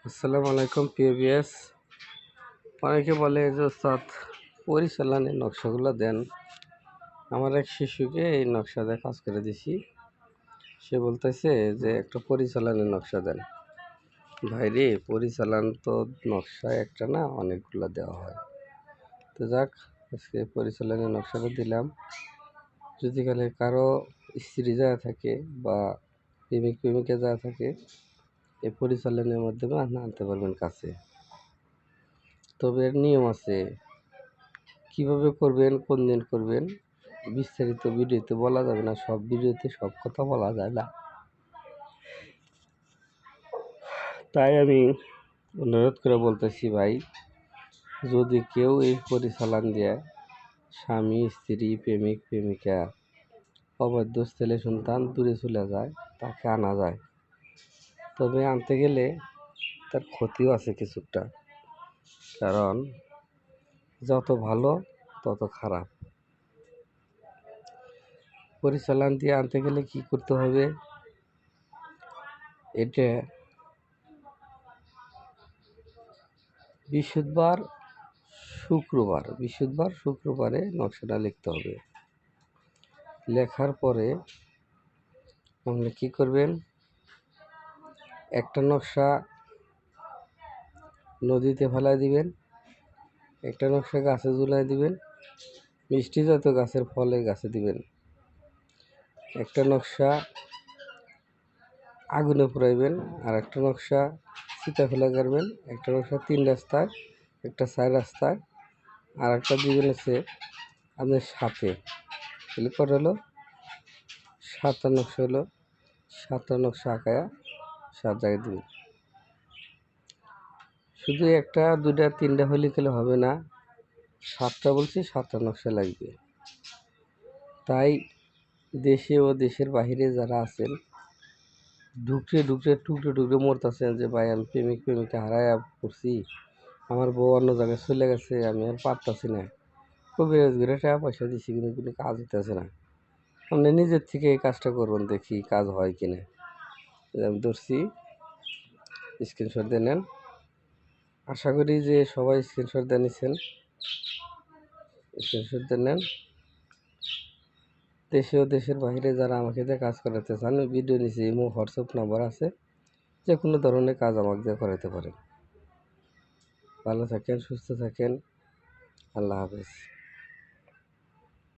আসসালামু আলাইকুম প্রিয় ভিউয়ার্স। অনেকে বলে যে ওস্তাদ পরিচালনের নকশাগুলো দেন। আমার এক শিশুকে এই নকশা দিয়ে কাজ করে দিছি। সে বলতেছে যে একটা পরিচালনের নকশা দেন। ভাইরে, পরিচালন তো নকশা একটা না, অনেকগুলো দেওয়া হয়। তো যাক, আজকে পরিচালনের নকশাটা দিলাম। যদি কালে কারো স্ত্রী যা থাকে বা প্রেমিক প্রেমিকা যা থাকে, এই পরিচালনের মাধ্যমে আনতে পারবেন কাছে। তবে এর নিয়ম আছে, কিভাবে করবেন, কোন দিন করবেন, বিস্তারিত ভিডিওতে বলা যাবে না। সব ভিডিওতে সব কথা বলা যায় না। তাই আমি অনুরোধ করে বলতেছি, ভাই, যদি কেউ এই পরিচালন দিয়ে স্বামী স্ত্রী প্রেমিক প্রেমিকা অবাধ্য ছেলে সন্তান দূরে চলে যায়, তাকে আনা যায়। তবে আনতে গেলে তার ক্ষতিও আছে কিছুটা, কারণ যত ভালো তত খারাপ। পরিচালন দিয়ে আনতে গেলে কি করতে হবে, এটা বৃহস্পতিবার শুক্রবারে নকশাটা লিখতে হবে। লেখার পরে আপনি কী করবেন, একটা নকশা নদীতে ফেলাই দিবেন, একটা নকশা গাছে ঝুলাই দিবেন, মিষ্টি জাতীয় গাছের ফলে গাছে দিবেন, একটা নকশা আগুনে পুড়াইবেন, আর একটা নকশা সীতাফেলা করবেন, একটা নকশা 3 রাস্তায়, একটা 4 রাস্তায়, আর একটা দিবেন হচ্ছে আপনার সাথে। তাহলে কটা হলো? 7টা নকশা হলো। 7টা নকশা আঁকায়া 7 জায়গায় দিবেন। শুধু একটা দুইটা তিনটা হলে গেলে হবে না, 7টা বলছি, 7টা নকশা লাগবে। তাই দেশে ও দেশের বাহিরে যারা আছেন, ঢুকরে টুকরে টুকরে মরতেছেন যে ভাই আমি প্রেমিক প্রেমিকা হারায়া পড়ছি, আমার বউ অন্য জায়গায় চলে গেছে, আমি আর পারতাছি না, কবিরাজ ঘুরে টাকা পয়সা দিচ্ছি কিন্তু কোনো কাজ হইতেছে না। আপনি নিজের থেকে এই কাজটা করবেন, দেখি কাজ হয় কিনা। আমি ধরছি, স্ক্রিনশট দিয়ে নেন। আশা করি যে সবাই স্ক্রিনশট দিয়ে নিচ্ছেন। স্ক্রিনশট দিয়ে নেন। দেশে ও দেশের বাইরে যারা আমাকে দিয়ে কাজ করাতে চান, ভিডিও নিচে ইমো হোয়াটসঅ্যাপ নাম্বার আছে, যে কোনো ধরনের কাজ আমাকে দিয়ে করাতে পারেন। ভালো থাকেন, সুস্থ থাকেন। আল্লাহ হাফেজ।